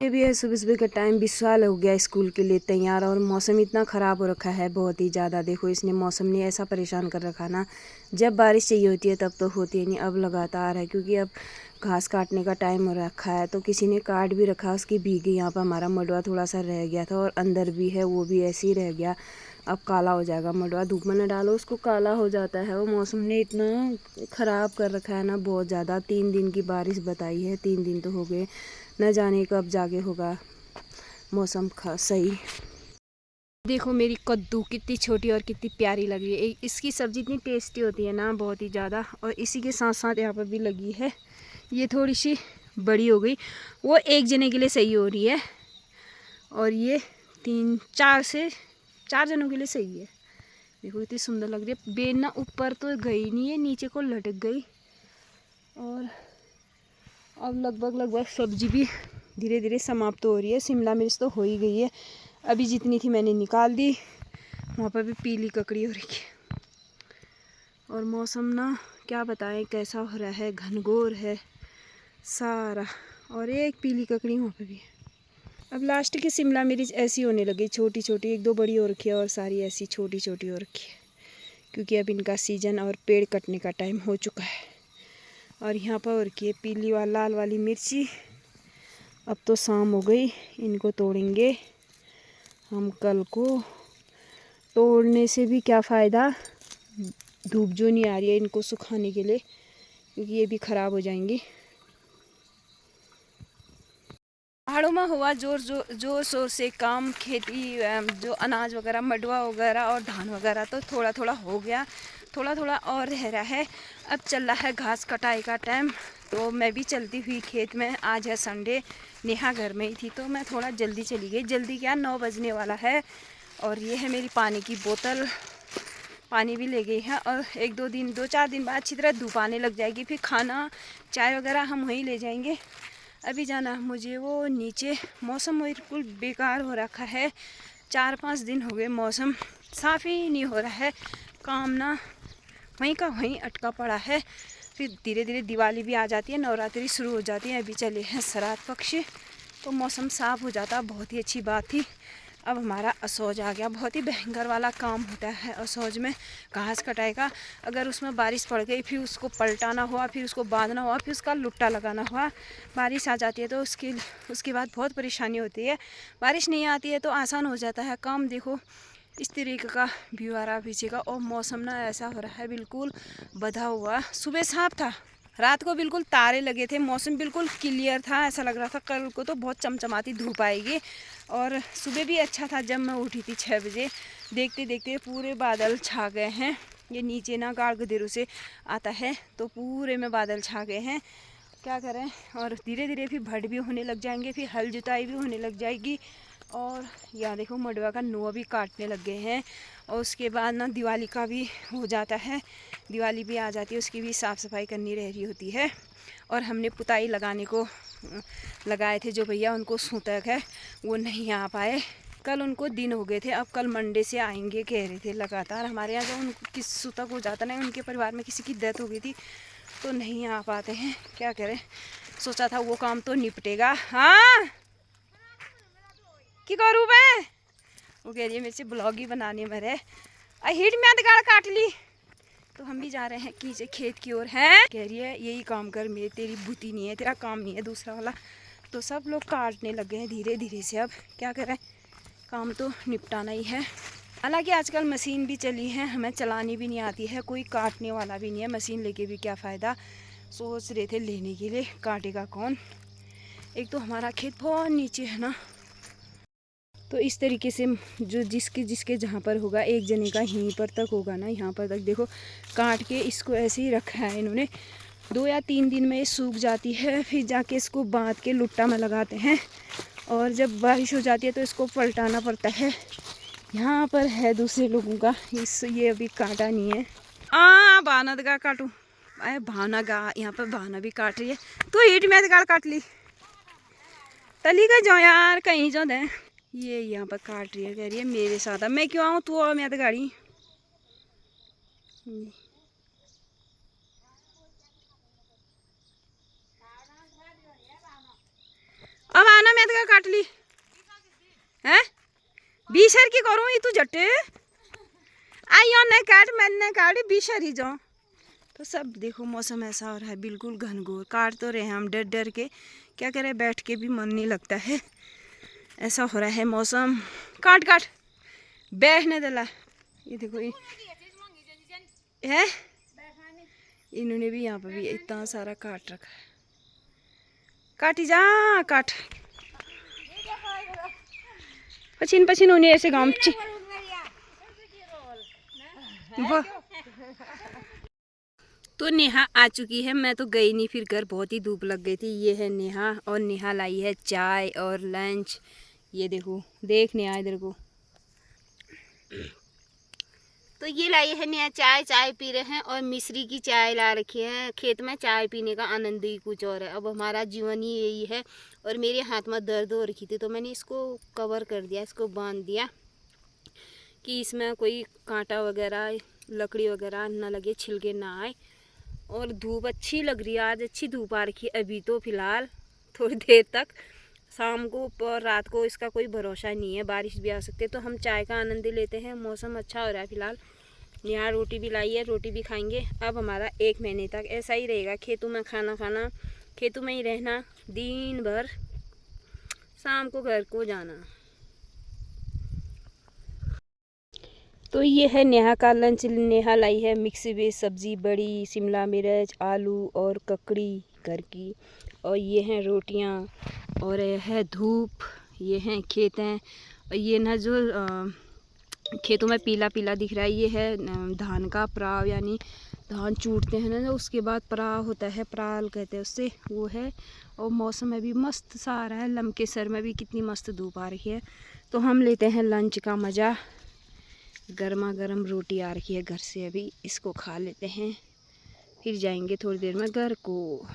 ये भी है सुबह सुबह का टाइम। विशाल हो गया स्कूल के लिए तैयार, और मौसम इतना ख़राब हो रखा है बहुत ही ज़्यादा। देखो इसने मौसम ने ऐसा परेशान कर रखा ना, जब बारिश चाहिए होती है तब तो होती है नहीं, अब लगातार है। क्योंकि अब घास काटने का टाइम हो रखा है, तो किसी ने काट भी रखा, उसकी भीगी। यहाँ पर हमारा मडवा थोड़ा सा रह गया था, और अंदर भी है वो भी ऐसे ही रह गया। अब काला हो जाएगा मडवा, धूप में न डालो उसको, काला हो जाता है। वो मौसम ने इतना ख़राब कर रखा है ना बहुत ज़्यादा। 3 दिन की बारिश बताई है, 3 दिन तो हो गए, न जाने कब जाके होगा मौसम सही। देखो मेरी कद्दू कितनी छोटी और कितनी प्यारी लग रही है। इसकी सब्ज़ी इतनी टेस्टी होती है ना बहुत ही ज़्यादा। और इसी के साथ साथ यहाँ पर भी लगी है, ये थोड़ी सी बड़ी हो गई, वो एक जने के लिए सही हो रही है। और ये 4 जनों के लिए सही है। देखो इतनी सुंदर लग रही है। बेल ना ऊपर तो गई नहीं है, नीचे को लटक गई। और अब लगभग सब्जी भी धीरे धीरे समाप्त हो रही है। शिमला मिर्च तो हो ही गई है, अभी जितनी थी मैंने निकाल दी। वहाँ पर भी पीली ककड़ी हो रही है। और मौसम ना क्या बताएं कैसा हो रहा है, घनघोर है सारा। और एक पीली ककड़ी वहाँ पर भी है। अब लास्ट की शिमला मिर्च ऐसी होने लगी छोटी छोटी, 1-2 बड़ी हो रखी है और सारी ऐसी छोटी छोटी हो रखी है। क्योंकि अब इनका सीजन और पेड़ कटने का टाइम हो चुका है। और यहाँ पर और की पीली वाली लाल वाली मिर्ची। अब तो शाम हो गई, इनको तोड़ेंगे हम कल को। तोड़ने से भी क्या फ़ायदा, धूप जो नहीं आ रही है इनको सुखाने के लिए, क्योंकि ये भी ख़राब हो जाएंगी। पहाड़ों में हुआ जोर शोर से काम, खेती जो अनाज वगैरह, मडवा वगैरह और धान वगैरह तो थोड़ा थोड़ा हो गया, थोड़ा थोड़ा और रह रहा है। अब चल रहा है घास कटाई का टाइम, तो मैं भी चलती हुई खेत में। आज है संडे, नेहा घर में ही थी तो मैं थोड़ा जल्दी चली गई। जल्दी क्या, 9 बजने वाला है। और ये है मेरी पानी की बोतल, पानी भी ले गई है। और 2-4 दिन बाद अच्छी तरह धूप आने लग जाएगी, फिर खाना चाय वगैरह हम वहीं ले जाएंगे। अभी जाना मुझे वो नीचे। मौसम बिल्कुल बेकार हो रखा है, 4-5 दिन हो गए मौसम साफ़ ही नहीं हो रहा है। काम ना वहीं का वहीं अटका पड़ा है। फिर धीरे धीरे दिवाली भी आ जाती है, नवरात्रि शुरू हो जाती है। अभी चले हैं श्राद्ध पक्ष, तो मौसम साफ़ हो जाता, बहुत ही अच्छी बात थी। अब हमारा असौज आ गया, बहुत ही भयंकर वाला काम होता है असौज में, घास कटाई का। अगर उसमें बारिश पड़ गई, फिर उसको पलटाना हुआ, फिर उसको बांधना हुआ, फिर उसका लुट्टा लगाना हुआ। बारिश आ जाती है तो उसके बाद बहुत परेशानी होती है। बारिश नहीं आती है तो आसान हो जाता है काम। देखो इस तरीके का व्यू आ रहा पीछे का। और मौसम ना ऐसा हो रहा है बिल्कुल बधा हुआ। सुबह साफ था, रात को बिल्कुल तारे लगे थे, मौसम बिल्कुल क्लियर था। ऐसा लग रहा था कल को तो बहुत चमचमाती धूप आएगी। और सुबह भी अच्छा था, जब मैं उठी थी 6 बजे। देखते देखते पूरे बादल छा गए हैं। ये नीचे ना गाड़ गदेरों से आता है, तो पूरे में बादल छा गए हैं। क्या करें। और धीरे धीरे फिर भट भी होने लग जाएंगे, फिर हल जुताई भी होने लग जाएगी। और यहाँ देखो मडवा का नुआ भी काटने लग गए हैं। और उसके बाद ना दिवाली का भी हो जाता है, दिवाली भी आ जाती है, उसकी भी साफ़ सफाई करनी रह रही होती है। और हमने पुताई लगाने को लगाए थे जो भैया, उनको सूतक है, वो नहीं आ पाए। कल उनको दिन हो गए थे, अब कल मंडे से आएंगे कह रहे थे। लगातार हमारे यहाँ जब उनको किस सूतक हो जाता ना, उनके परिवार में किसी की डेथ हो गई थी, तो नहीं आ पाते हैं। क्या करें, सोचा था वो काम तो निपटेगा। हाँ की करूँ मैं, वो कह रही है मेरे से ब्लॉग ही बनाने में रहे। हिट में गाड़ काट ली। तो हम भी जा रहे हैं नीचे खेत की ओर। है कह रही है यही काम कर, मेरी तेरी बुद्धि नहीं है, तेरा काम नहीं है दूसरा वाला। तो सब लोग काटने लगे हैं धीरे धीरे से। अब क्या करें, काम तो निपटाना ही है। हालांकि आजकल मशीन भी चली है, हमें चलानी भी नहीं आती है, कोई काटने वाला भी नहीं है। मशीन लेके भी क्या फ़ायदा, सोच रहे थे लेने के लिए, काटेगा कौन। एक तो हमारा खेत बहुत नीचे है ना, तो इस तरीके से जो जिसके जिसके जहाँ पर होगा, एक जने का यहीं पर तक होगा ना, यहाँ पर तक। देखो काट के इसको ऐसे ही रखा है इन्होंने। 2 या 3 दिन में ये सूख जाती है, फिर जाके इसको बांध के लुट्टा में लगाते हैं। और जब बारिश हो जाती है तो इसको पलटाना पड़ता है। यहाँ पर है दूसरे लोगों का, ये अभी काटा नहीं है। भावना गा काटू, अरे भावना गा, यहाँ पर भावना भी काट रही है। तो हीट में गाड़ काट ली, तली का जाओ यार, कहीं जाओ दे। ये यहाँ पर काट रही है, कह रही है मेरे साथ अब मैं क्यों आऊँ, तू आ, मैं तो गाड़ी। अब आना मैं तो काट ली हैं 20 की करूँ ये तू जट्टे आई नहीं काट मैंने काटी 20 ही जाऊँ। तो सब देखो मौसम ऐसा हो रहा है बिल्कुल घनघोर। काट तो रहे हैं हम डर डर के, क्या करें बैठ के भी मन नहीं लगता है, ऐसा हो रहा है मौसम। काट काट बैठने दला। ये देखो ये है, इन्होंने भी यहाँ पर भी इतना सारा काट रखा है। काटी जा काट पसीन पसीन होने ऐसे गाँव तो नेहा आ चुकी है। मैं तो गई नहीं, फिर घर बहुत ही धूप लग गई थी। ये है नेहा और नेहा लाई है चाय और लंच। ये देखो देख नेहा इधर को। तो ये लाई है नेहा चाय पी रहे हैं और मिश्री की चाय ला रखी है। खेत में चाय पीने का आनंद ही कुछ और है। अब हमारा जीवन ही यही है। और मेरे हाथ में दर्द हो रखी थी तो मैंने इसको कवर कर दिया, इसको बांध दिया कि इसमें कोई कांटा वगैरह लकड़ी वगैरह ना लगे, छिलके ना आए। और धूप अच्छी लग रही है, आज अच्छी धूप आ रखी है। अभी तो फिलहाल थोड़ी देर तक, शाम को और रात को इसका कोई भरोसा नहीं है, बारिश भी आ सकती है। तो हम चाय का आनंद लेते हैं। मौसम अच्छा हो रहा है फिलहाल। यहाँ रोटी भी लाई है, रोटी भी खाएंगे। अब हमारा 1 महीने तक ऐसा ही रहेगा, खेतों में खाना खाना, खेतों में ही रहना दिन भर, शाम को घर को जाना। तो ये है नेहा का लंच। नेहा लाई है मिक्स वेज सब्जी, बड़ी शिमला मिर्च, आलू और ककड़ी घर की। और ये हैं रोटियां और ये है धूप। ये हैं खेत हैं और ये ना जो खेतों में पीला पीला दिख रहा है ये है धान का पराव, यानी धान चूटते हैं ना उसके बाद पराव होता है, पराल कहते हैं उससे, वो है। और मौसम अभी मस्त सा आ रहा है। लमकेसर में भी कितनी मस्त धूप आ रही है। तो हम लेते हैं लंच का मज़ा। गर्मा गर्म रोटी आ रही है घर से, अभी इसको खा लेते हैं, फिर जाएंगे थोड़ी देर में घर को।